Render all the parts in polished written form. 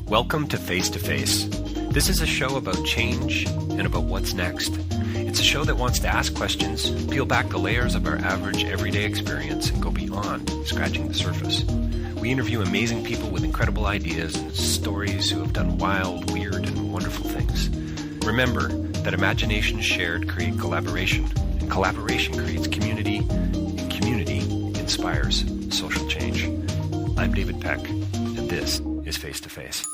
Welcome to Face to Face. This is a show about change and about what's next. It's a show that wants to ask questions, peel back the layers of our average everyday experience, and go beyond scratching the surface. We interview amazing people with incredible ideas and stories who have done wild, weird, and wonderful things. Remember that imagination shared creates collaboration, and collaboration creates community, and community inspires social change. I'm David Peck, and this is Face to Face.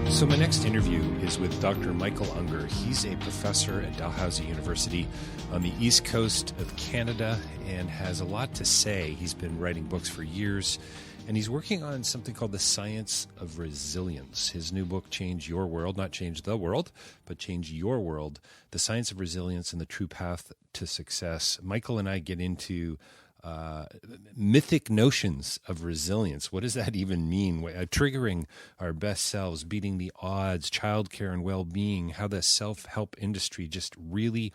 So my next interview is with Dr. Michael Ungar. He's a professor at Dalhousie University on the east coast of Canada and has a lot to say. He's been writing books for years, and he's working on something called the science of resilience. His new book, Change Your World, not Change the World, but Change Your World, the science of resilience and the true path to success. Michael and I get into mythic notions of resilience. What does that even mean? Triggering our best selves, beating the odds, childcare and well-being, how the self-help industry just really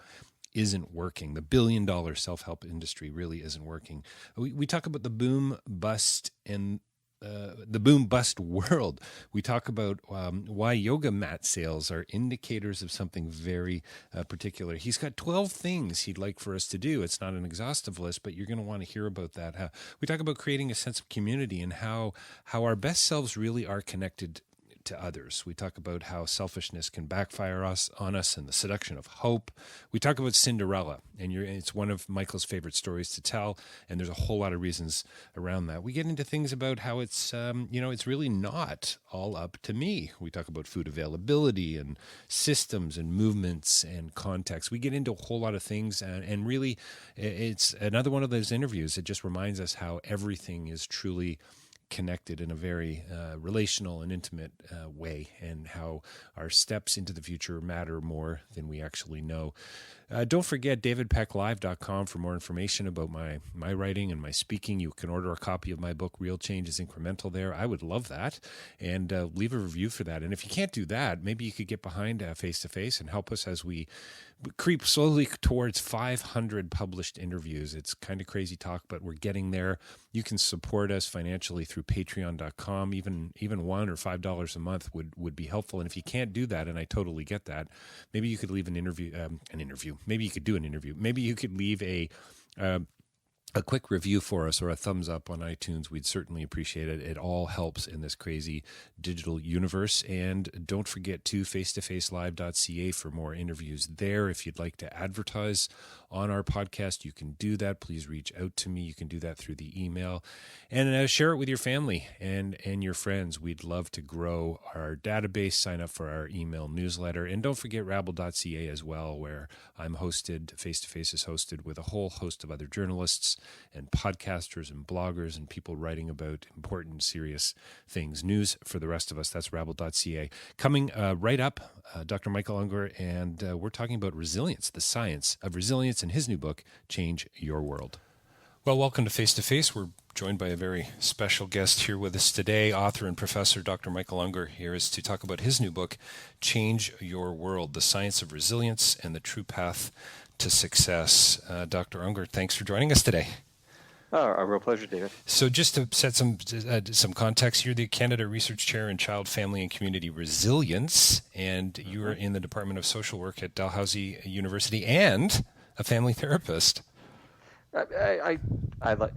isn't working. The billion-dollar self-help industry really isn't working. We talk about the boom, bust, and the boom-bust world. We talk about why yoga mat sales are indicators of something very particular. He's got 12 things he'd like for us to do. It's not an exhaustive list, but you're going to want to hear about that. We talk about creating a sense of community and how our best selves really are connected to others. We talk about how selfishness can backfire on us and the seduction of hope. We talk about Cinderella, and it's one of Michael's favorite stories to tell, and there's a whole lot of reasons around that. We get into things about how it's really not all up to me. We talk about food availability and systems and movements and context. We get into a whole lot of things, and really it's another one of those interviews. It just reminds us how everything is truly connected in a very relational and intimate way, and how our steps into the future matter more than we actually know. Don't forget davidpecklive.com for more information about my writing and my speaking. You can order a copy of my book, Real Change is Incremental there. I would love that, and leave a review for that. And if you can't do that, maybe you could get behind Face to Face and help us as we creep slowly towards 500 published interviews. It's kind of crazy talk, but we're getting there. You can support us financially through patreon.com. Even $1 or $5 a month would be helpful. And if you can't do that, and I totally get that, maybe you could leave an interview. Maybe you could do an interview. Maybe you could leave a quick review for us or a thumbs up on iTunes. We'd certainly appreciate it. It all helps in this crazy digital universe. And don't forget to face-to-facelive.ca for more interviews there. If you'd like to advertise on our podcast, you can do that. Please reach out to me. You can do that through the email, and share it with your family and your friends. We'd love to grow our database. Sign up for our email newsletter, and don't forget rabble.ca as well, where I'm hosted. Face to Face is hosted with a whole host of other journalists and podcasters and bloggers and people writing about important, serious things. News for the rest of us. That's rabble.ca. Coming right up, Dr. Michael Ungar, and we're talking about resilience, the science of resilience, in his new book, Change Your World. Well, welcome to Face to Face. We're joined by a very special guest here with us today, author and professor Dr. Michael Ungar. Here is to talk about his new book, Change Your World, the science of resilience and the true path to success. Dr. Ungar, thanks for joining us today. Oh, a real pleasure, David. So just to set some context, you're the Canada Research Chair in Child, Family, and Community Resilience, and you are in the Department of Social Work at Dalhousie University and a family therapist. I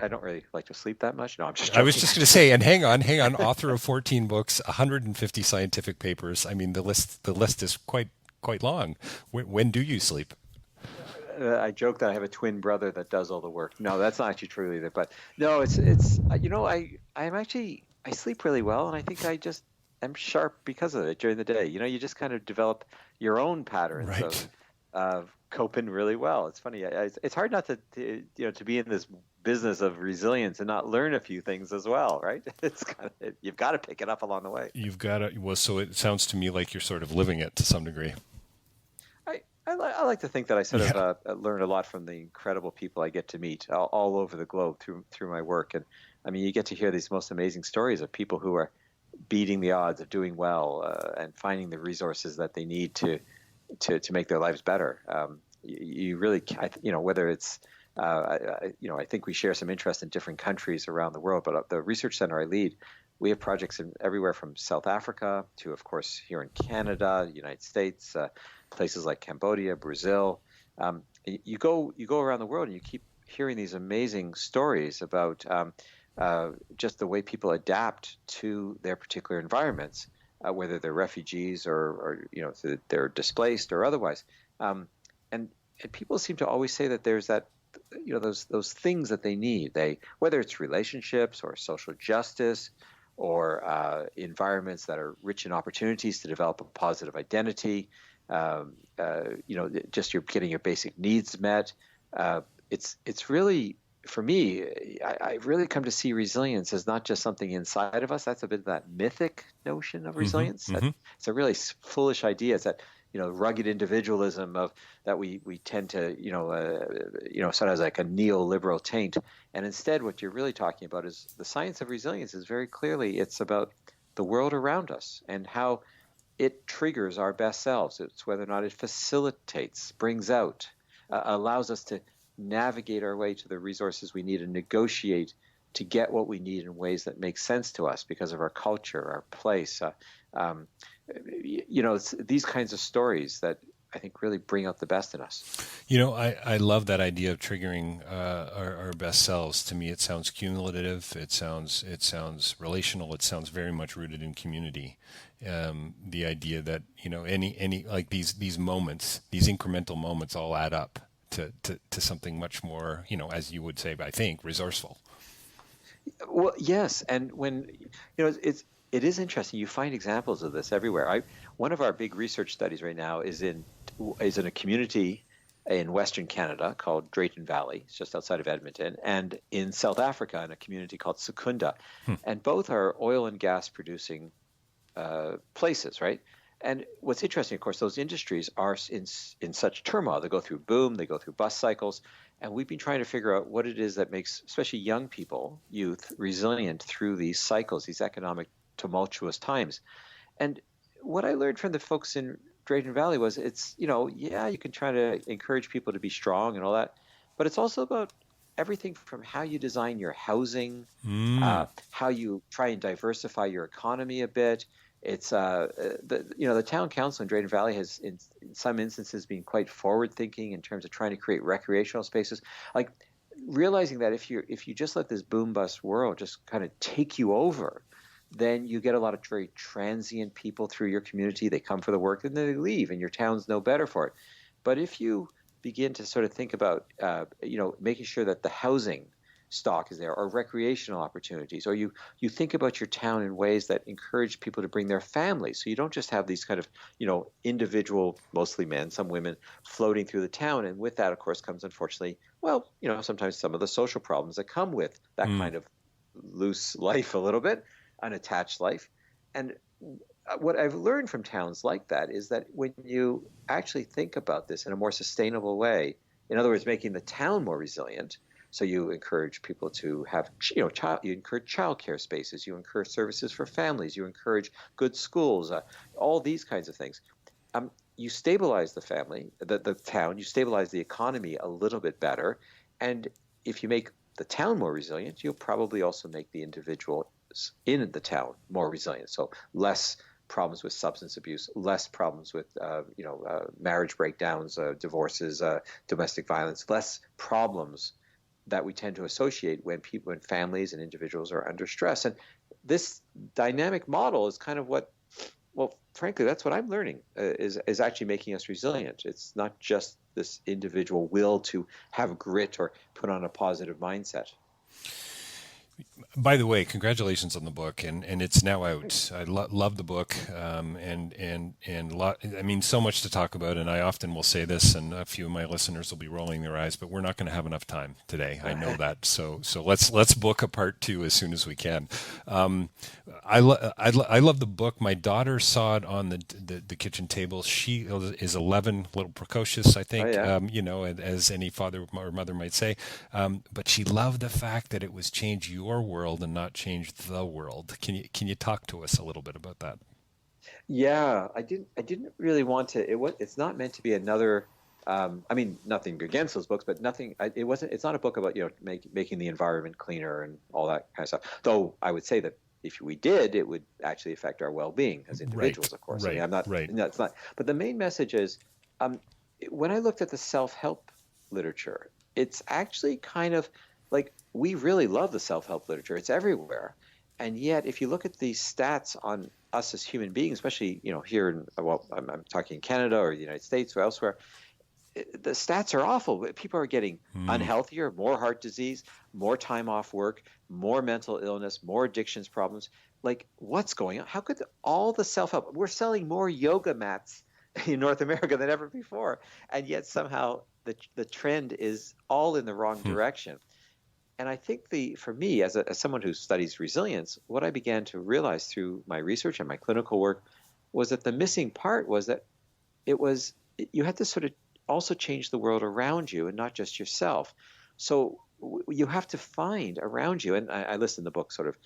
don't really like to sleep that much. No, I'm just joking. I was just going to say, and hang on, author of 14 books, 150 scientific papers. I mean, the list is quite long. When do you sleep? I joke that I have a twin brother that does all the work. No, that's not actually true either. But no, it's I sleep really well, and I think I'm sharp because of it during the day. You just kind of develop your own patterns right. of coping really well. It's funny. It's hard not to be in this business of resilience and not learn a few things as well, right? You've got to pick it up along the way. You've got to. Well, so it sounds to me like you're sort of living it to some degree. I like to think that I sort of learn a lot from the incredible people I get to meet all over the globe through my work. And I mean, you get to hear these most amazing stories of people who are beating the odds, of doing well, and finding the resources that they need to make their lives better. you really, whether it's, I think we share some interest in different countries around the world, but the research center I lead, we have projects in everywhere from South Africa to, of course, here in Canada, United States, places like Cambodia, Brazil. You go around the world and you keep hearing these amazing stories about just the way people adapt to their particular environments, whether they're refugees or they're displaced or otherwise. And people seem to always say that there's that, those things that they need. Whether it's relationships or social justice or environments that are rich in opportunities to develop a positive identity. Just you're getting your basic needs met. It's really, for me, I really come to see resilience as not just something inside of us. That's a bit of that mythic notion of resilience. Mm-hmm. It's a really foolish idea. It's that rugged individualism of that we tend to sort of like a neoliberal taint. And instead, what you're really talking about is the science of resilience. Is very clearly it's about the world around us and how it triggers our best selves. It's whether or not it facilitates, brings out, allows us to navigate our way to the resources we need and negotiate to get what we need in ways that make sense to us because of our culture, our place. It's these kinds of stories that I think really bring out the best in us. I love that idea of triggering our best selves. To me, it sounds cumulative. It sounds relational. It sounds very much rooted in community. The idea that any like these moments, these incremental moments, all add up to something much more, as you would say, I think, resourceful. Well, yes, and when it is interesting. You find examples of this everywhere. One of our big research studies right now is in a community in Western Canada called Drayton Valley. It's just outside of Edmonton, and in South Africa in a community called Secunda, and both are oil and gas producing places, right? And what's interesting, of course, those industries are in such turmoil. They go through boom, they go through bust cycles, and we've been trying to figure out what it is that makes, especially young people, youth, resilient through these cycles, these economic tumultuous times. And what I learned from the folks in Drayton Valley was it's, you can try to encourage people to be strong and all that, but it's also about everything from how you design your housing, how you try and diversify your economy a bit. It's the town council in Drayton Valley has in some instances been quite forward thinking in terms of trying to create recreational spaces, like realizing that if you just let this boom bust world just kind of take you over, then you get a lot of very transient people through your community. They come for the work and then they leave, and your town's no better for it. But if you begin to sort of think about, making sure that the housing stock is there, or recreational opportunities, or you think about your town in ways that encourage people to bring their families. So you don't just have these kind of, individual, mostly men, some women, floating through the town. And with that, of course, comes, unfortunately, sometimes some of the social problems that come with that kind of loose life a little bit. Unattached life. And what I've learned from towns like that is that when you actually think about this in a more sustainable way, in other words, making the town more resilient, so you encourage people to have, you encourage childcare spaces, you encourage services for families, you encourage good schools, all these kinds of things. You stabilize the family, the town, you stabilize the economy a little bit better. And if you make the town more resilient, you'll probably also make the individual in the town more resilient. So less problems with substance abuse, less problems with marriage breakdowns, divorces, domestic violence, less problems that we tend to associate when families and individuals are under stress. And this dynamic model is kind of frankly, that's what I'm learning is actually making us resilient. It's not just this individual will to have grit or put on a positive mindset. By the way, congratulations on the book, and it's now out. I love the book, and so much to talk about. And I often will say this, and a few of my listeners will be rolling their eyes, but we're not going to have enough time today. I know that. So let's book a part 2 as soon as we can. I love the book. My daughter saw it on the kitchen table. She is 11, a little precocious, I think. Oh, yeah. As any father or mother might say, but she loved the fact that it was change your world and not change the world. Can you talk to us a little bit about that? Yeah, I didn't really want to. It's not meant to be another I mean, nothing against those books, but nothing. It wasn't. It's not a book about making the environment cleaner and all that kind of stuff. Though I would say that if we did, it would actually affect our well-being as individuals. Right, Of course, I mean, right, I'm not. right. No, it's not. But the main message is, um, when I looked at the self-help literature, it's actually kind of like we really love the self-help literature. It's everywhere, and yet if you look at the stats on us as human beings, especially here in I'm talking Canada or the United States or elsewhere, the stats are awful. People are getting unhealthier, more heart disease, more time off work, more mental illness, more addictions problems. Like, what's going on? How could all the self-help? We're selling more yoga mats in North America than ever before, and yet somehow the trend is all in the wrong direction. And I think for me, as someone who studies resilience, what I began to realize through my research and my clinical work was that the missing part was that you had to sort of also change the world around you and not just yourself. So you have to find around you, and I list in the book sort of,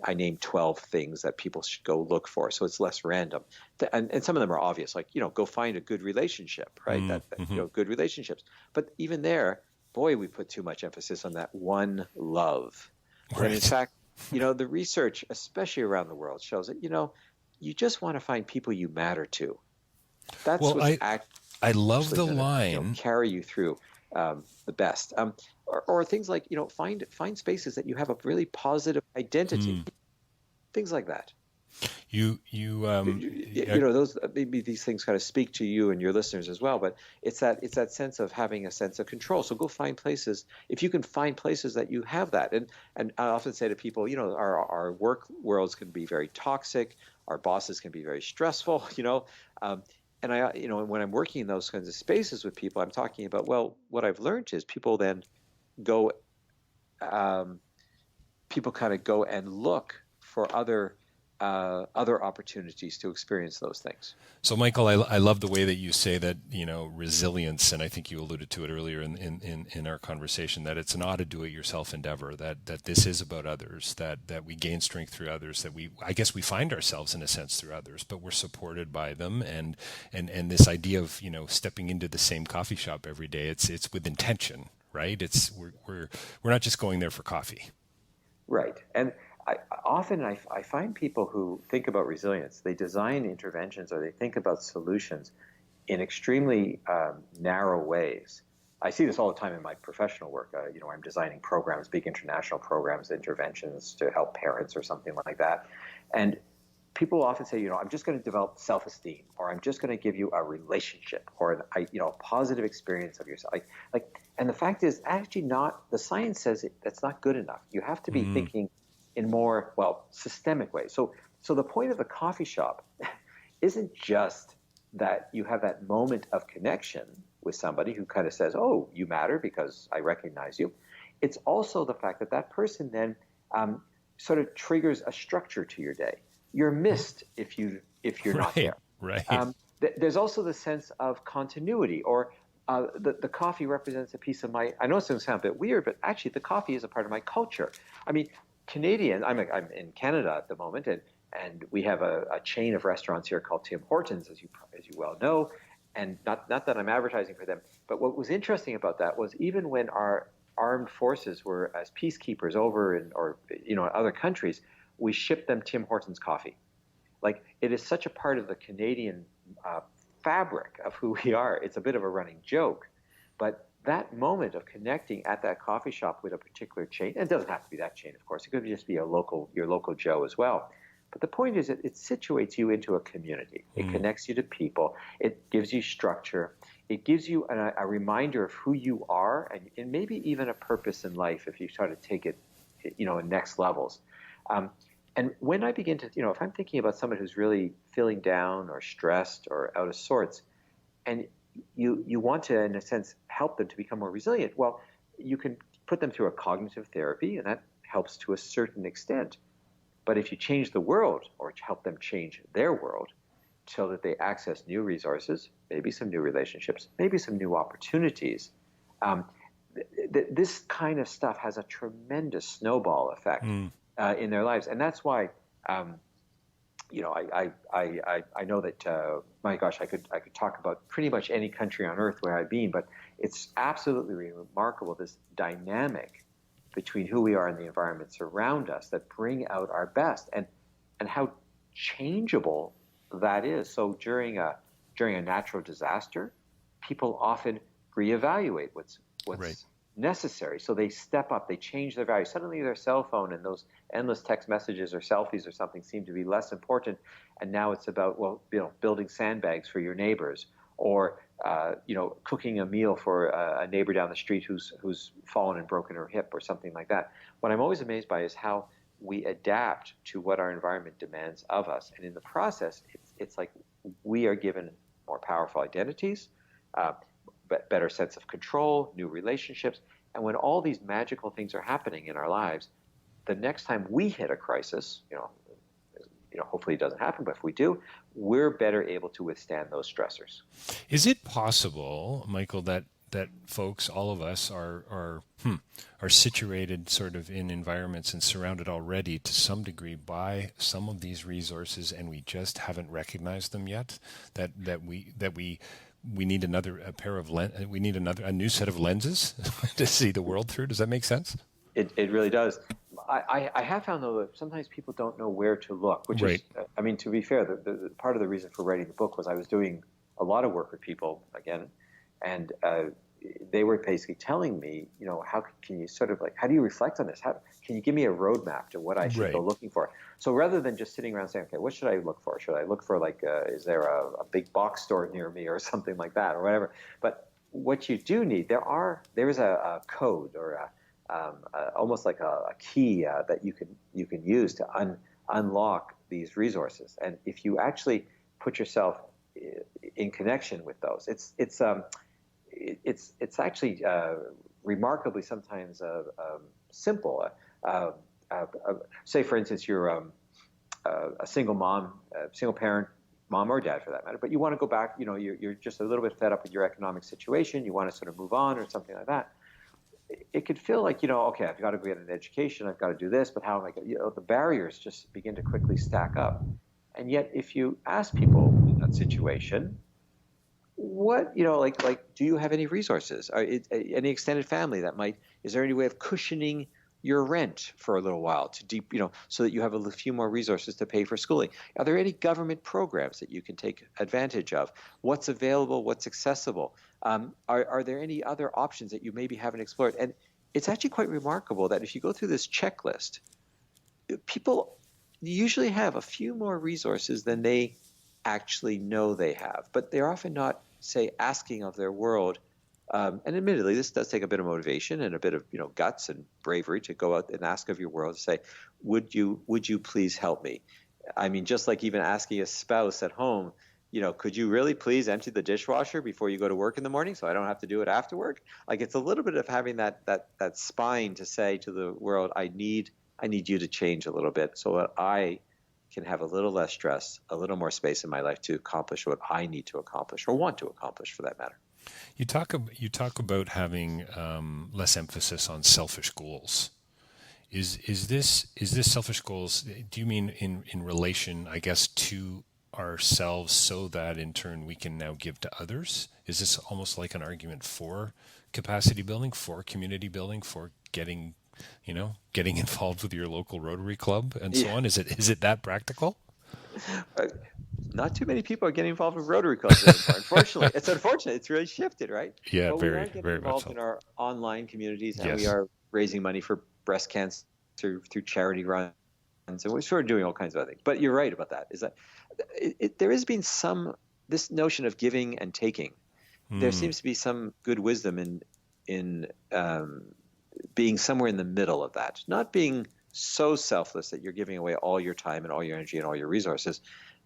I named 12 things that people should go look for, so it's less random. And some of them are obvious, like, go find a good relationship, right? Good relationships. But even there, boy, we put too much emphasis on that one love. Right. When in fact, the research, especially around the world, shows that, you just want to find people you matter to. That's I love the line. Carry you through the best, or things like find spaces that you have a really positive identity, things like that. Those maybe these things kind of speak to you and your listeners as well. But it's that sense of having a sense of control. So go find places, if you can find places that you have that. And I often say to people, our work worlds can be very toxic. Our bosses can be very stressful. And I, when I'm working in those kinds of spaces with people, I'm talking about, well, what I've learned is people then go, people kind of go and look for other opportunities to experience those things. So, Michael, I love the way that you say that, resilience, and I think you alluded to it earlier in our conversation, that it's not a do-it-yourself endeavor, that this is about others, that we gain strength through others, that I guess we find ourselves in a sense through others, but we're supported by them, and this idea of, stepping into the same coffee shop every day, it's with intention, right? We're not just going there for coffee. Right. And often I find people who think about resilience, they design interventions or they think about solutions in extremely narrow ways. I see this all the time in my professional work. I'm designing programs, big international programs, interventions to help parents or something like that. And people often say, I'm just going to develop self-esteem, or I'm just going to give you a relationship, or a positive experience of yourself. And the fact is, actually, the science says that's not good enough. You have to be thinking in more, systemic ways. So the point of the coffee shop isn't just that you have that moment of connection with somebody who kind of says, oh, you matter because I recognize you. It's also the fact that person then sort of triggers a structure to your day. You're missed if you're not there. Right. There's also the sense of continuity, or the coffee represents a piece of my. I know it's going to sound a bit weird, but actually, the coffee is a part of my culture. I mean, Canadian. I'm in Canada at the moment, and we have a chain of restaurants here called Tim Hortons, as you well know. And not that I'm advertising for them, but what was interesting about that was even when our armed forces were as peacekeepers over in other countries, we shipped them Tim Hortons coffee. Like, it is such a part of the Canadian fabric of who we are. It's a bit of a running joke, but that moment of connecting at that coffee shop with a particular chain, and it doesn't have to be that chain, of course. It could just be your local Joe as well. But the point is that it situates you into a community. It connects you to people. It gives you structure. It gives you a reminder of who you are, and maybe even a purpose in life if you try to take it, in next levels. And when I begin to, if I'm thinking about someone who's really feeling down or stressed or out of sorts, and you want to, in a sense, help them to become more resilient, well, you can put them through a cognitive therapy, and that helps to a certain extent. But if you change the world, or help them change their world so that they access new resources, maybe some new relationships, maybe some new opportunities, this kind of stuff has a tremendous snowball effect in their lives. And that's why I know that, my gosh, I could talk about pretty much any country on earth where I've been, but it's absolutely remarkable, this dynamic between who we are and the environments around us that bring out our best, and how changeable that is. So during a natural disaster, people often reevaluate what's Right. necessary. So they step up, they change their values. Suddenly their cell phone and those endless text messages or selfies or something seem to be less important. And now it's about, well, building sandbags for your neighbors, or cooking a meal for a neighbor down the street who's fallen and broken her hip or something like that. What I'm always amazed by is how we adapt to what our environment demands of us. And in the process, it's like we are given more powerful identities, better sense of control, new relationships. And when all these magical things are happening in our lives, the next time we hit a crisis, hopefully it doesn't happen, but if we do, we're better able to withstand those stressors. Is it possible, Michael, that folks, all of us, are situated sort of in environments and surrounded already to some degree by some of these resources, and we just haven't recognized them yet? That we need a new set of lenses to see the world through. Does that make sense? It really does. I have found, though, that sometimes people don't know where to look, which Right. is, I mean, to be fair, the part of the reason for writing the book was I was doing a lot of work with people, again, and they were basically telling me, how can you sort of, like, how do you reflect on this? How can you give me a roadmap to what I should Right. go looking for? So rather than just sitting around saying, okay, what should I look for? Should I look for, like, is there a big box store near me or something like that, or whatever? But what you do need, there is a code, or almost like a key that you can use to unlock these resources. And if you actually put yourself in connection with those, it's actually remarkably sometimes simple. Say, for instance, you're a single mom, single parent, mom or dad for that matter, but you want to go back. You're just a little bit fed up with your economic situation. You want to sort of move on or something like that. It could feel like, okay, I've got to get an education, I've got to do this, but how am I going to, the barriers just begin to quickly stack up. And yet, if you ask people in that situation, what, do you have any resources? Any extended family is there any way of cushioning your rent for a little while so that you have a few more resources to pay for schooling? Are there any government programs that you can take advantage of? What's available? What's accessible? Are there any other options that you maybe haven't explored? And it's actually quite remarkable that if you go through this checklist, people usually have a few more resources than they actually know they have, but they're often not, say, asking of their world. And admittedly, this does take a bit of motivation and a bit of guts and bravery to go out and ask of your world, to say, would you please help me? I mean, just like even asking a spouse at home, could you really please empty the dishwasher before you go to work in the morning so I don't have to do it after work? Like, it's a little bit of having that spine to say to the world, I need you to change a little bit so that I can have a little less stress, a little more space in my life to accomplish what I need to accomplish, or want to accomplish for that matter. You talk about having less emphasis on selfish goals. Is this selfish goals? Do you mean in relation, I guess, to ourselves, so that in turn we can now give to others? Is this almost like an argument for capacity building, for community building, for getting involved with your local Rotary Club and so on? Is it that practical? Not too many people are getting involved with Rotary Clubs anymore. Unfortunately, it's unfortunate. It's really shifted, right? Yeah, but very, we are getting very involved much so. in our online communities, and Yes. we are raising money for breast cancer through charity runs, and we're sort of doing all kinds of other things. But you're right about that. Is that there has been this notion of giving and taking. There seems to be some good wisdom in being somewhere in the middle of that, not being so selfless that you're giving away all your time and all your energy and all your resources,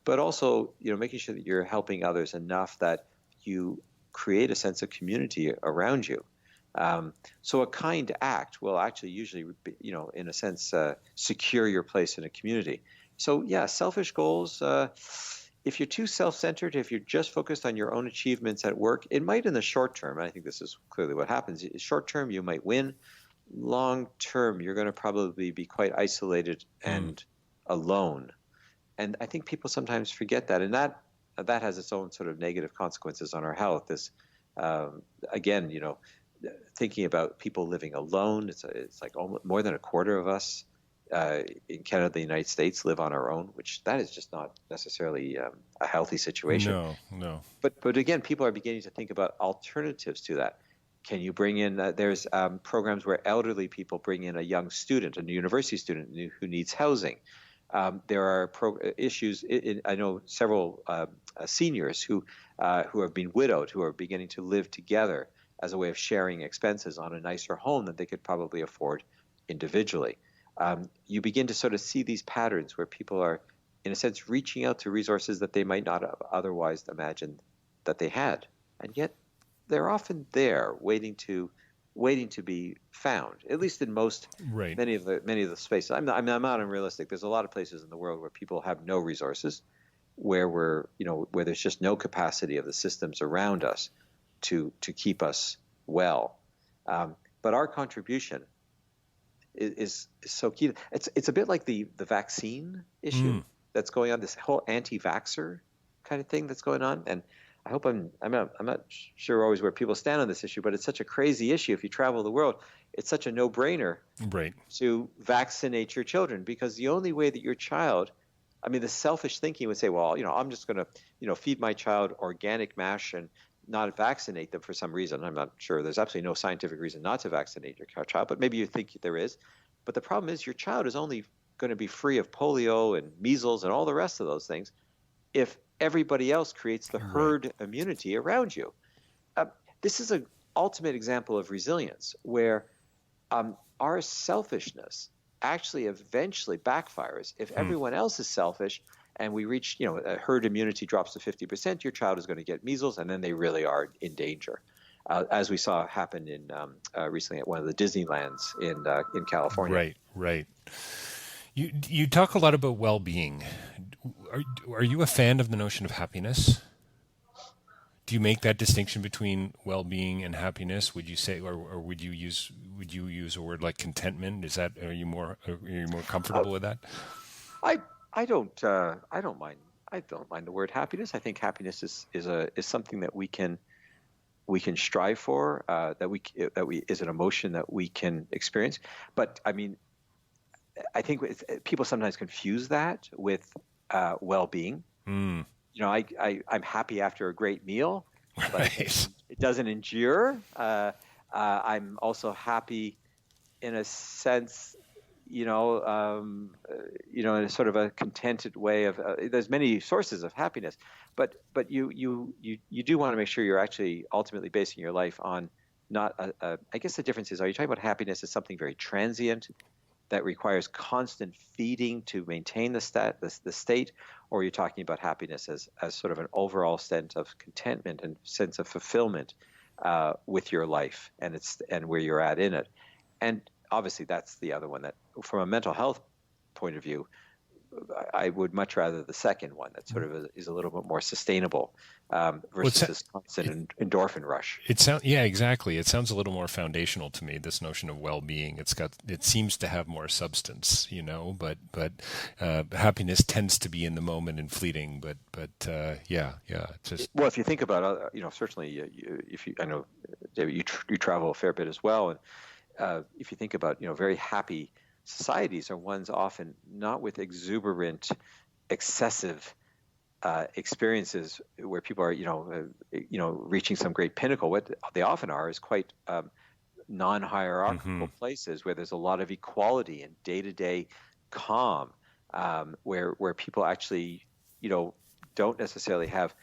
but also, making sure that you're helping others enough that you create a sense of community around you. So a kind act will actually usually, in a sense, secure your place in a community. So yeah, selfish goals. If you're too self-centered, if you're just focused on your own achievements at work, it might in the short term, and I think this is clearly what happens, short term you might win. Long term, you're going to probably be quite isolated and alone. And I think people sometimes forget that, and that has its own sort of negative consequences on our health. This, again, thinking about people living alone. It's like almost more than a quarter of us in Canada, the United States, live on our own, which that is just not necessarily a healthy situation. No. But again, people are beginning to think about alternatives to that. Can you bring in? There's programs where elderly people bring in a young student, a university student who needs housing. There are issues. I know several seniors who have been widowed, who are beginning to live together as a way of sharing expenses on a nicer home that they could probably afford individually. You begin to sort of see these patterns where people are, in a sense, reaching out to resources that they might not have otherwise imagined that they had, and yet they're often there, waiting to be found. At least in many of the spaces. I'm not unrealistic. There's a lot of places in the world where people have no resources, where there's just no capacity of the systems around us to keep us well. But our contribution is so key. It's a bit like the vaccine issue that's going on, this whole anti-vaxxer kind of thing that's going on. And I hope I'm not sure always where people stand on this issue, but it's such a crazy issue. If you travel the world, it's such a no-brainer to vaccinate your children, because the only way that your child, the selfish thinking would say, well, I'm just going to, feed my child organic mash and not vaccinate them for some reason. I'm not sure. There's absolutely no scientific reason not to vaccinate your child, but maybe you think there is. But the problem is your child is only going to be free of polio and measles and all the rest of those things if everybody else creates the herd immunity around you. This is an ultimate example of resilience, where our selfishness actually eventually backfires. If everyone else is selfish and we reach, herd immunity drops to 50%, your child is going to get measles, and then they really are in danger, as we saw happen in recently at one of the Disneylands in California. Right. You talk a lot about well-being. Are you a fan of the notion of happiness? Do you make that distinction between well-being and happiness? Would you say, or would you use a word like contentment? Are you more comfortable with that? I don't mind. I don't mind the word happiness. I think happiness is something that we can strive for. That is an emotion that we can experience. But I think people sometimes confuse that with well-being. I'm happy after a great meal, but it doesn't endure. I'm also happy in a sense, in a sort of a contented way of. There's many sources of happiness, but you do want to make sure you're actually ultimately basing your life on not. I guess the difference is: are you talking about happiness as something very transient that requires constant feeding to maintain the state, or are you talking about happiness as sort of an overall sense of contentment and sense of fulfillment with your life and where you're at in it? And obviously that's the other one that, from a mental health point of view, I would much rather the second one that sort of is a little bit more sustainable versus this constant endorphin rush. Exactly. It sounds a little more foundational to me, this notion of well-being. It seems to have more substance, but happiness tends to be in the moment and fleeting. But just. Well, if you think about, certainly I know, David, you travel a fair bit as well, and if you think about, very happy societies are ones often not with exuberant, excessive experiences where people are, reaching some great pinnacle. What they often are is quite non-hierarchical places where there's a lot of equality and day-to-day calm, where people actually, don't necessarily have,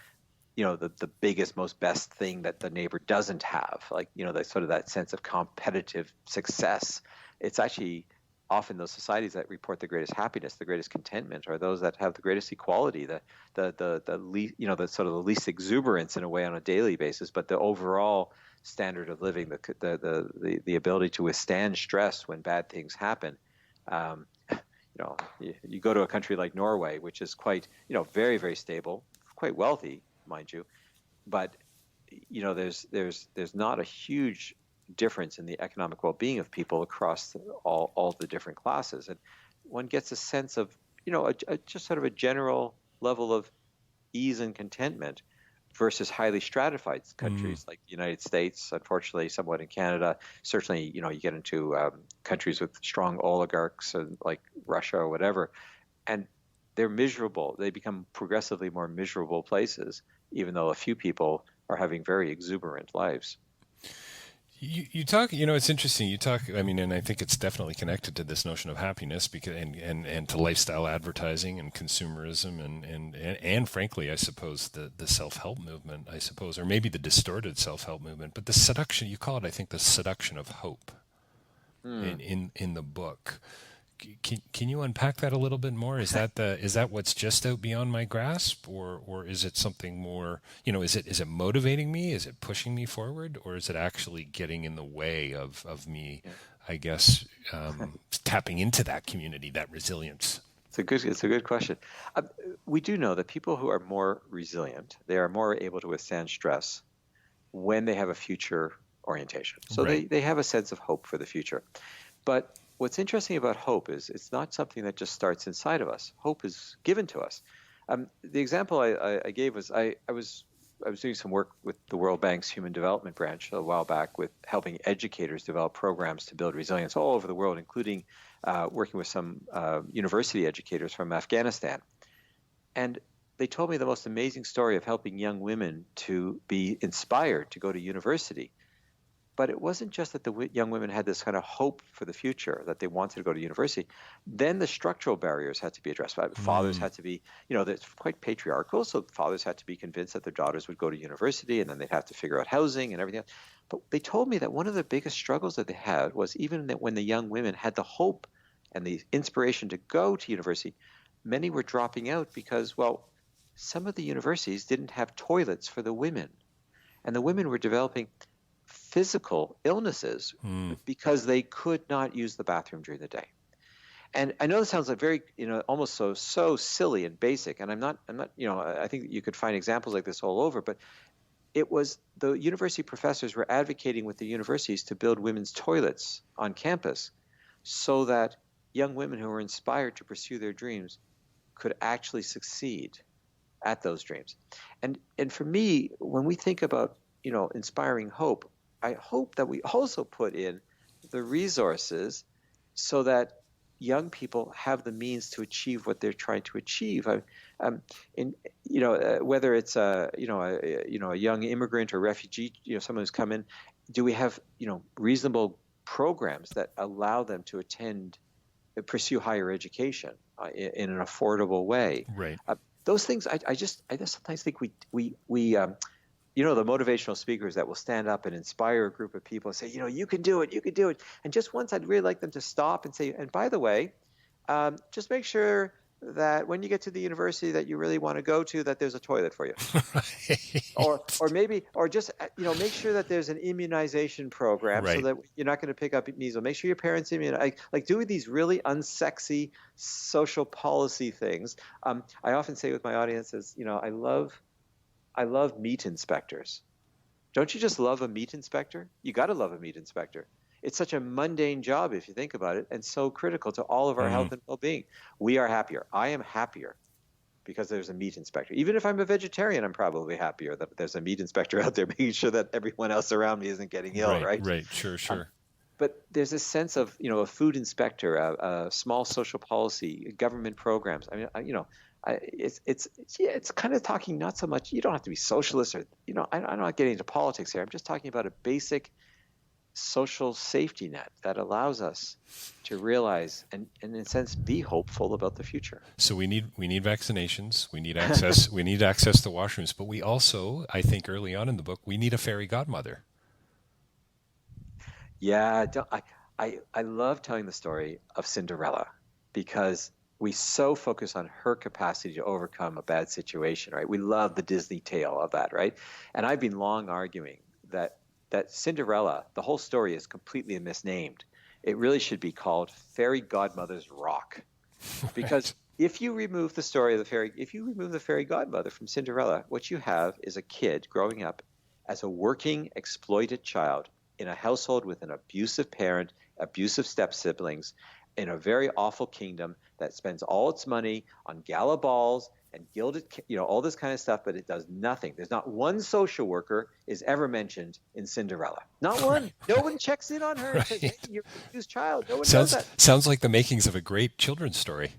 the biggest, most best thing that the neighbor doesn't have, like, that sort of that sense of competitive success. It's actually often those societies that report the greatest happiness, the greatest contentment, are those that have the greatest equality, the least, the sort of the least exuberance in a way on a daily basis, but the overall standard of living, the ability to withstand stress when bad things happen. You go to a country like Norway, which is quite, very, very stable, quite wealthy, mind you, but there's not a huge difference in the economic well-being of people across all the different classes, and one gets a sense of just sort of a general level of ease and contentment versus highly stratified countries like the United States, unfortunately, somewhat in Canada. Certainly, you get into countries with strong oligarchs like Russia or whatever, and they're miserable. They become progressively more miserable places, even though a few people are having very exuberant lives. You talk, it's interesting. You talk, I mean, and I think it's definitely connected to this notion of happiness because, and to lifestyle advertising and consumerism and frankly, I suppose the self-help movement, I suppose, or maybe the distorted self-help movement, but the seduction, you call it, I think, the seduction of hope in the book. Can you unpack that a little bit more? Is that what's just out beyond my grasp, or is it something more? Is it motivating me? Is it pushing me forward, or is it actually getting in the way of me? Yeah. I guess tapping into that community, that resilience. It's a good question. We do know that people who are more resilient, they are more able to withstand stress when they have a future orientation. So right. they have a sense of hope for the future, but what's interesting about hope is it's not something that just starts inside of us. Hope is given to us. The example I gave was I was doing some work with the World Bank's Human Development Branch a while back with helping educators develop programs to build resilience all over the world, including working with some university educators from Afghanistan. And they told me the most amazing story of helping young women to be inspired to go to university. But it wasn't just that the young women had this kind of hope for the future, that they wanted to go to university. Then the structural barriers had to be addressed. Fathers had to be, it's quite patriarchal, so fathers had to be convinced that their daughters would go to university, and then they'd have to figure out housing and everything else. But they told me that one of the biggest struggles that they had was even that when the young women had the hope and the inspiration to go to university, many were dropping out because, well, some of the universities didn't have toilets for the women. And the women were developing physical illnesses because they could not use the bathroom during the day. And I know this sounds like very, almost so silly and basic. And I'm not, I think you could find examples like this all over, but it was the university professors were advocating with the universities to build women's toilets on campus so that young women who were inspired to pursue their dreams could actually succeed at those dreams. And for me, when we think about, inspiring hope, I hope that we also put in the resources so that young people have the means to achieve what they're trying to achieve. Whether it's a young immigrant or refugee, someone who's come in, do we have reasonable programs that allow them to pursue higher education in an affordable way? Right. Those things, I sometimes think we the motivational speakers that will stand up and inspire a group of people and say, you can do it, you can do it. And just once I'd really like them to stop and say, and by the way, just make sure that when you get to the university that you really want to go to, that there's a toilet for you. or maybe just, make sure that there's an immunization program so that you're not going to pick up measles. Make sure your parents immunize. Like doing these really unsexy social policy things. I often say with my audiences, I love meat inspectors. Don't you just love a meat inspector? You got to love a meat inspector. It's such a mundane job if you think about it, and so critical to all of our health and well-being. We are happier. I am happier because there's a meat inspector. Even if I'm a vegetarian, I'm probably happier that there's a meat inspector out there making sure that everyone else around me isn't getting ill, right? Right, sure. But there's a sense of, a food inspector, a small social policy, government programs. I mean, it's kind of talking not so much. You don't have to be socialist or I'm not getting into politics here. I'm just talking about a basic social safety net that allows us to realize and in a sense be hopeful about the future. So we need vaccinations. We need access. We need access to washrooms. But we also, I think, early on in the book, we need a fairy godmother. Yeah, I love telling the story of Cinderella because we so focus on her capacity to overcome a bad situation, right? We love the Disney tale of that, right? And I've been long arguing that Cinderella, the whole story is completely misnamed. It really should be called Fairy Godmother's Rock. Because if you remove the story of the fairy godmother from Cinderella, what you have is a kid growing up as a working, exploited child in a household with an abusive parent, abusive step-siblings, in a very awful kingdom that spends all its money on gala balls and gilded, all this kind of stuff, but it does nothing. There's not one social worker is ever mentioned in Cinderella. Not one. Right. No one checks in on her and says, "Hey, Right. you're a confused child." No one does Sounds that. sounds like the makings of a great children's story.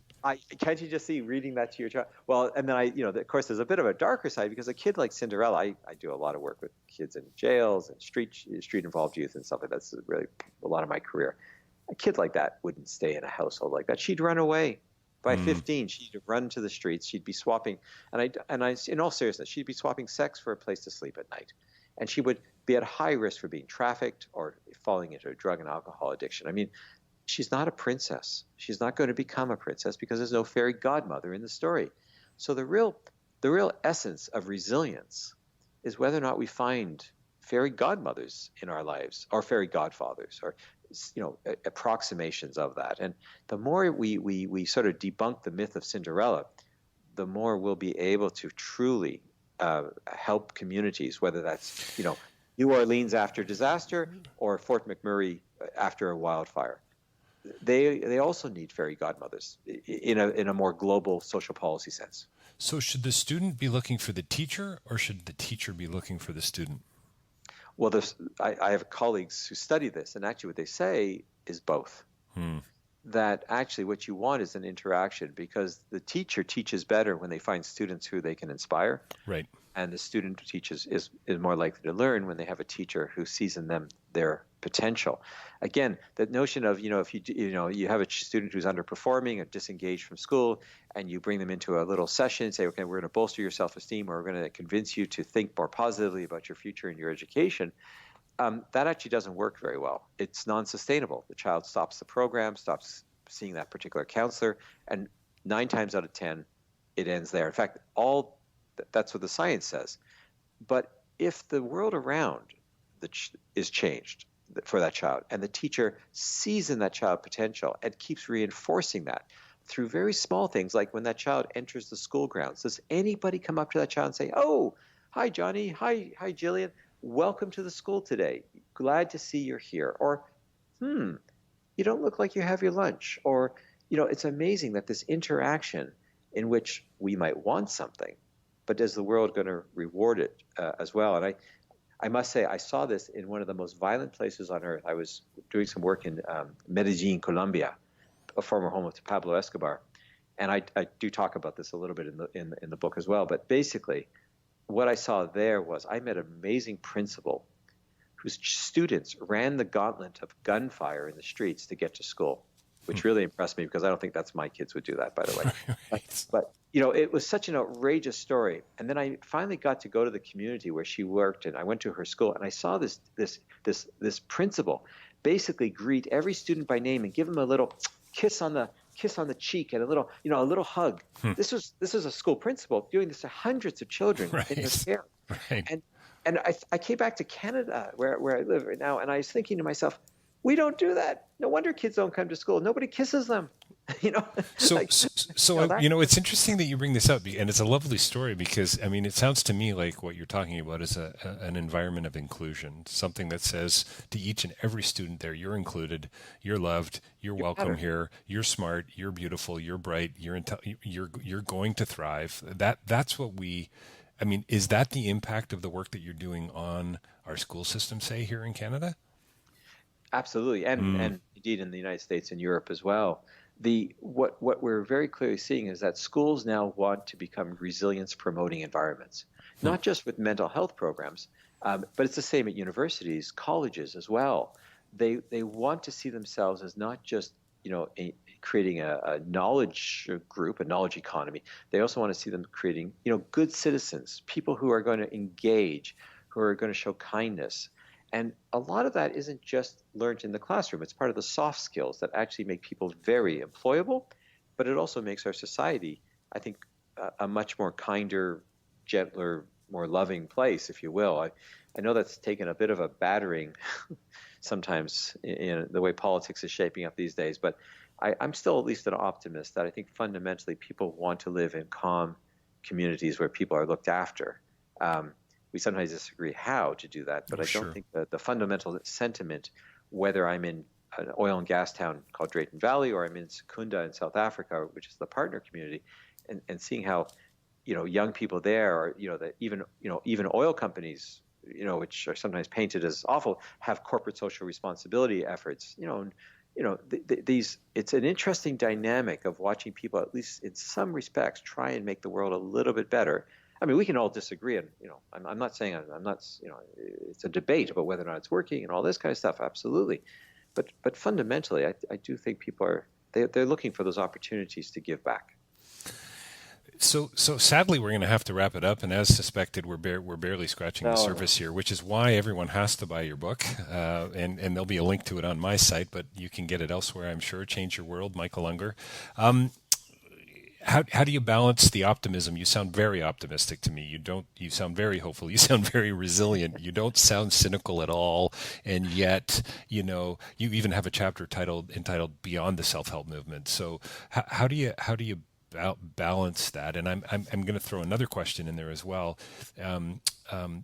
Can't you just see reading that to your child? Well, and then of course, there's a bit of a darker side because a kid like Cinderella, I do a lot of work with kids in jails and street involved youth and stuff like that. That's really a lot of my career. A kid like that wouldn't stay in a household like that. She'd run away. By 15, she'd run to the streets. She'd be swapping, and I, in all seriousness, she'd be swapping sex for a place to sleep at night, and she would be at high risk for being trafficked or falling into a drug and alcohol addiction. I mean, she's not a princess. She's not going to become a princess because there's no fairy godmother in the story. So the real essence of resilience is whether or not we find fairy godmothers in our lives, or fairy godfathers, or approximations of that. And the more we sort of debunk the myth of Cinderella, the more we'll be able to truly help communities, whether that's New Orleans after disaster or Fort McMurray after a wildfire. They also need fairy godmothers in a more global social policy sense. So should the student be looking for the teacher, or should the teacher be looking for the student? Well, I have colleagues who study this, and actually what they say is both. That actually what you want is an interaction, because the teacher teaches better when they find students who they can inspire. Right. And the student who teaches is more likely to learn when they have a teacher who sees in them their potential. Again, that notion of, if you have a student who's underperforming or disengaged from school, and you bring them into a little session and say, okay, we're going to bolster your self-esteem, or we're going to convince you to think more positively about your future and your education. That actually doesn't work very well. It's non-sustainable. The child stops the program, stops seeing that particular counselor, and 9 times out of 10, it ends there. In fact, that's what the science says. But if the world around is changed for that child, and the teacher sees in that child potential and keeps reinforcing that through very small things, like when that child enters the school grounds, does anybody come up to that child and say, "Oh, hi, Johnny. Hi, Jillian. Welcome to the school today. Glad to see you're here." Or, you don't look like you have your lunch. Or, it's amazing that this interaction in which we might want something, but is the world going to reward it as well? And I must say, I saw this in one of the most violent places on earth. I was doing some work in Medellin, Colombia, a former home of Pablo Escobar. And I do talk about this a little bit in the book as well. But basically, what I saw there was I met an amazing principal whose students ran the gauntlet of gunfire in the streets to get to school, which really impressed me, because I don't think that's my kids would do that, by the way. Right. But it was such an outrageous story. And then I finally got to go to the community where she worked, and I went to her school, and I saw this principal basically greet every student by name and give them a little kiss on the cheek and a little hug. This was a school principal doing this to hundreds of children in her care. Right. And I came back to Canada, where I live right now, and I was thinking to myself, we don't do that. No wonder kids don't come to school. Nobody kisses them. So it's interesting that you bring this up, and it's a lovely story, because it sounds to me like what you're talking about is an environment of inclusion, something that says to each and every student there, you're included, you're loved, you're welcome here, you're smart, you're beautiful, you're bright, you're going to thrive. That's what is that the impact of the work that you're doing on our school system, say, here in Canada? Absolutely, and indeed in the United States and Europe as well. What we're very clearly seeing is that schools now want to become resilience-promoting environments, not just with mental health programs, but it's the same at universities, colleges as well. They want to see themselves as not just creating a knowledge group, a knowledge economy. They also want to see them creating good citizens, people who are going to engage, who are going to show kindness. And a lot of that isn't just learned in the classroom. It's part of the soft skills that actually make people very employable, but it also makes our society, I think, a much more kinder, gentler, more loving place, if you will. I know that's taken a bit of a battering sometimes in the way politics is shaping up these days, but I'm still at least an optimist that I think fundamentally people want to live in calm communities where people are looked after. We sometimes disagree how to do that, but I don't think that the fundamental sentiment, whether I'm in an oil and gas town called Drayton Valley, or I'm in Secunda in South Africa, which is the partner community, and seeing how, young people there, or that even oil companies, which are sometimes painted as awful, have corporate social responsibility efforts. These, it's an interesting dynamic of watching people, at least in some respects, try and make the world a little bit better. I mean, we can all disagree, and I'm not saying I'm not, it's a debate about whether or not it's working and all this kind of stuff. Absolutely, but fundamentally, I do think people they're looking for those opportunities to give back. So sadly, we're going to have to wrap it up, and as suspected, we're barely scratching the surface here, which is why everyone has to buy your book, and there'll be a link to it on my site, but you can get it elsewhere, I'm sure. Change Your World, Michael Ungar. How do you balance the optimism? You sound very optimistic to me. You sound very hopeful. You sound very resilient. You don't sound cynical at all. And yet, you even have a chapter entitled Beyond the Self-Help Movement. So how do you balance that? And I'm going to throw another question in there as well.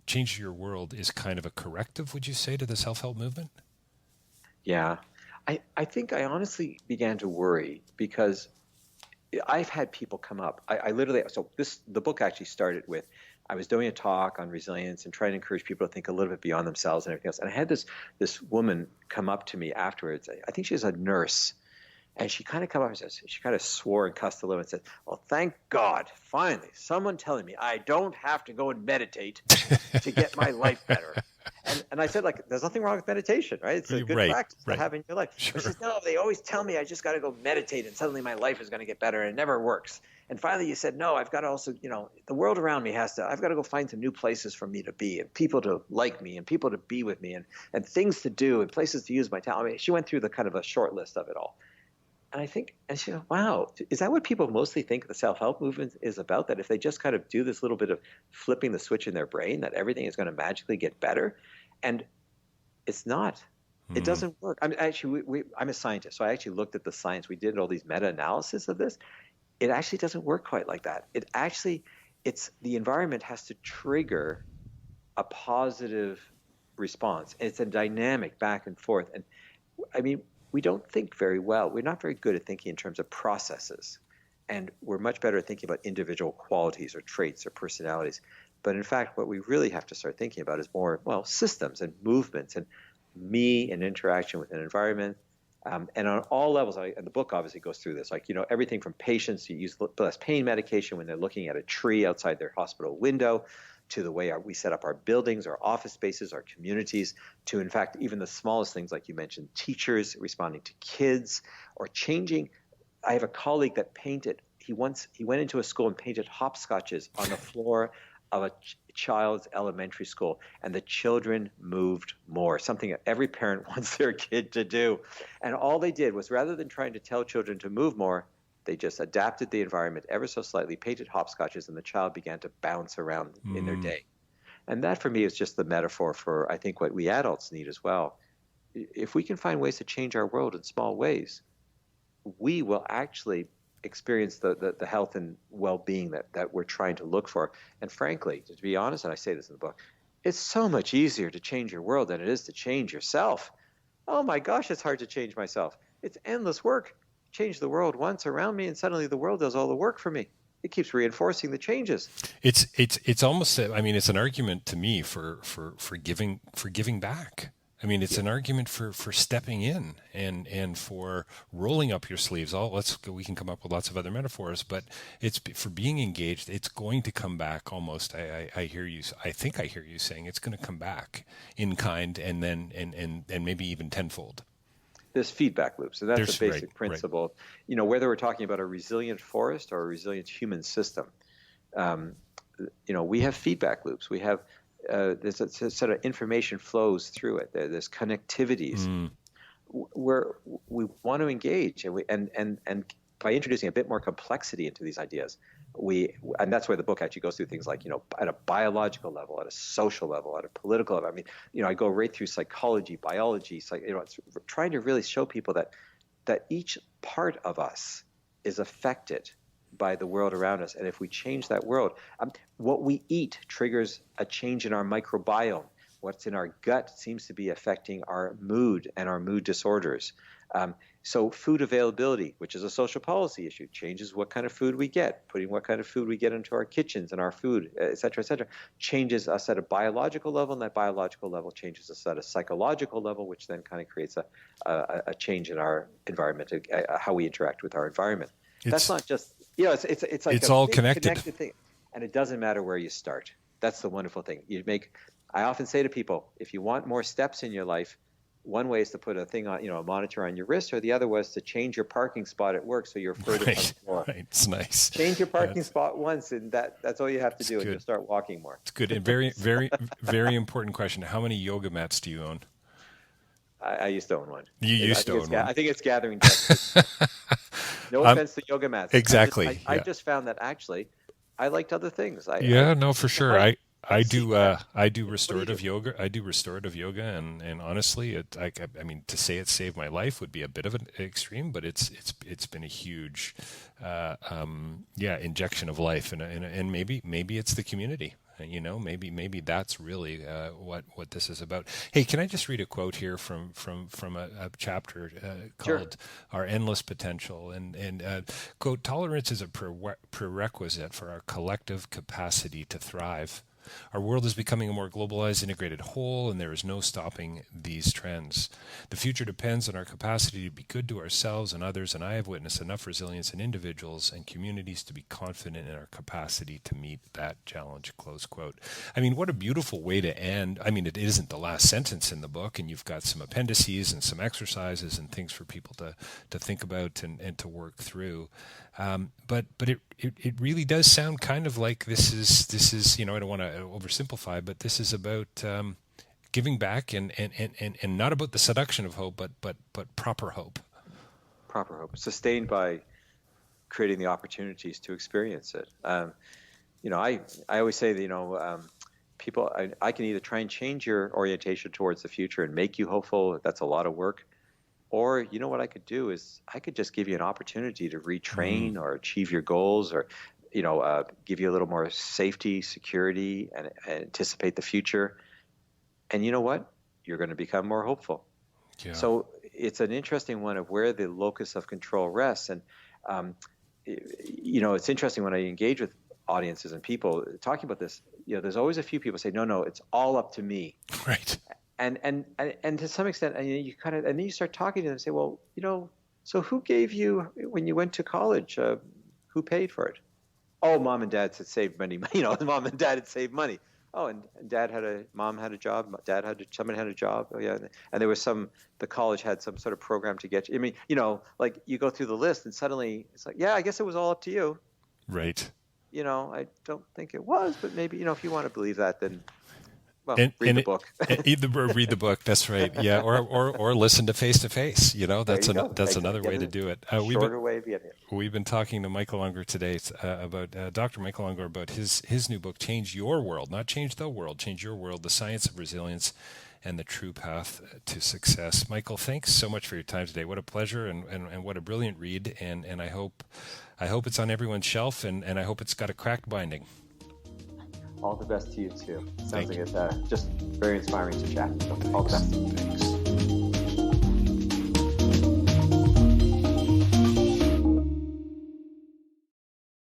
Change Your World is kind of a corrective, would you say, to the self-help movement? Yeah. I think I honestly began to worry because I've had people come up. The book actually started with, I was doing a talk on resilience and trying to encourage people to think a little bit beyond themselves and everything else. And I had this woman come up to me afterwards. I think she was a nurse. And she kind of come up and says, she kind of swore and cussed a little and said, "Well, thank God, finally, someone telling me I don't have to go and meditate to get my life better." And I said, there's nothing wrong with meditation, right? It's a good practice to have in your life. Sure. But she said, "No, they always tell me I just got to go meditate and suddenly my life is going to get better, and it never works." And finally you said, "No, I've got to also, the world around me I've got to go find some new places for me to be, and people to like me, and people to be with me, and things to do, and places to use my talent." I mean, she went through the kind of a short list of it all. And she goes, "Wow, is that what people mostly think the self-help movement is about? That if they just kind of do this little bit of flipping the switch in their brain, that everything is going to magically get better?" And it's not. It doesn't work. I mean, actually, I'm a scientist, so I actually looked at the science. We did all these meta-analysis of this. It actually doesn't work quite like that. It's the environment has to trigger a positive response. It's a dynamic back and forth. And I mean, we don't think very well. We're not very good at thinking in terms of processes. And we're much better at thinking about individual qualities or traits or personalities. But in fact, what we really have to start thinking about is more, systems and movements and me and interaction with an environment. And on all levels, and the book obviously goes through this, everything from patients who use less pain medication when they're looking at a tree outside their hospital window, to the way we set up our buildings, our office spaces, our communities, to, in fact, even the smallest things, like you mentioned, teachers responding to kids, or changing. I have a colleague that painted, he went into a school and painted hopscotches on the floor of a child's elementary school, and the children moved more, something that every parent wants their kid to do. And all they did was, rather than trying to tell children to move more, they just adapted the environment ever so slightly, painted hopscotches, and the child began to bounce around in their day. And that, for me, is just the metaphor for, I think, what we adults need as well. If we can find ways to change our world in small ways, we will actually experience the health and well-being that we're trying to look for. And frankly, to be honest, and I say this in the book, it's so much easier to change your world than it is to change yourself. Oh my gosh, it's hard to change myself. It's endless work. Change the world once around me, and suddenly the world does all the work for me. It keeps reinforcing the changes. It's almost, I mean, it's an argument to me for giving back. I mean, it's an argument for stepping in and for rolling up your sleeves. We can come up with lots of other metaphors, but it's for being engaged. It's going to come back almost. I hear you. I think I hear you saying it's going to come back in kind, and then and maybe even tenfold. There's feedback loops, and that's a basic principle. Right. Whether we're talking about a resilient forest or a resilient human system, we have feedback loops. We have there's a sort of information flows through it. There's connectivities where we want to engage, and by introducing a bit more complexity into these ideas, and that's where the book actually goes through things like, at a biological level, at a social level, at a political level. I mean, I go right through psychology, biology, it's trying to really show people that each part of us is affected by the world around us. And if we change that world, what we eat triggers a change in our microbiome. what's in our gut seems to be affecting our mood and our mood disorders. So food availability, which is a social policy issue, changes what kind of food we get, putting what kind of food we get into our kitchens and our food, et cetera, changes us at a biological level, and that biological level changes us at a psychological level, which then kind of creates a change in our environment, how we interact with our environment. That's not just, it's like it's all connected thing, and it doesn't matter where you start. That's the wonderful thing. I often say to people, if you want more steps in your life, one way is to put a thing on, a monitor on your wrist, or the other was to change your parking spot at work so you're further from the floor. Right, it's nice. Change your parking spot once, and that's all you have to do, and you'll start walking more. It's good. And very, very, very important question. How many yoga mats do you own? I used to own one. You used to own one. I think it's gathering dust. No offense to yoga mats. Exactly. I just found that actually I liked other things. For sure. I do restorative yoga. I do restorative yoga, and honestly, I mean, to say it saved my life would be a bit of an extreme, but it's been a huge, injection of life, and maybe it's the community. Maybe that's really what this is about. Hey, can I just read a quote here from a chapter called "Our Endless Potential"? And quote: "Tolerance is a prerequisite for our collective capacity to thrive. Our world is becoming a more globalized, integrated whole, and there is no stopping these trends. The future depends on our capacity to be good to ourselves and others, and I have witnessed enough resilience in individuals and communities to be confident in our capacity to meet that challenge," close quote. I mean, what a beautiful way to end. I mean, it isn't the last sentence in the book, and you've got some appendices and some exercises and things for people to think about and to work through. But it really does sound kind of like this is I don't want to oversimplify, but this is about giving back and not about the seduction of hope, but proper hope. Proper hope, sustained by creating the opportunities to experience it. I always say that people, I can either try and change your orientation towards the future and make you hopeful. That's a lot of work. Or, what I could do is I could just give you an opportunity to retrain or achieve your goals, or, give you a little more safety, security, and anticipate the future. And you know what? You're going to become more hopeful. Yeah. So it's an interesting one of where the locus of control rests. And, it's interesting when I engage with audiences and people talking about this, there's always a few people say, no, it's all up to me. Right. And to some extent, and you kind of, and then you start talking to them and say, well, so who gave you, when you went to college, who paid for it? Oh, mom and dad had saved money. Mom and dad had saved money. Oh, and mom had a job, someone had a job. Oh yeah. And there was the college had some sort of program to get you. I mean, like you go through the list and suddenly it's like, yeah, I guess it was all up to you. Right. I don't think it was, but maybe, if you want to believe that, then read the book. Either read the book. That's right. Yeah. Or listen to face. That's another way to do it. Shorter way of getting it. We've been talking to Michael Ungar today about Dr. Michael Ungar about his new book, Change Your World, not Change the World, Change Your World, The Science of Resilience and the True Path to Success. Michael, thanks so much for your time today. What a pleasure and what a brilliant read. And I hope it's on everyone's shelf, and I hope it's got a cracked binding. All the best to you too. Sounds like it's just very inspiring to chat. So all the best. Thanks.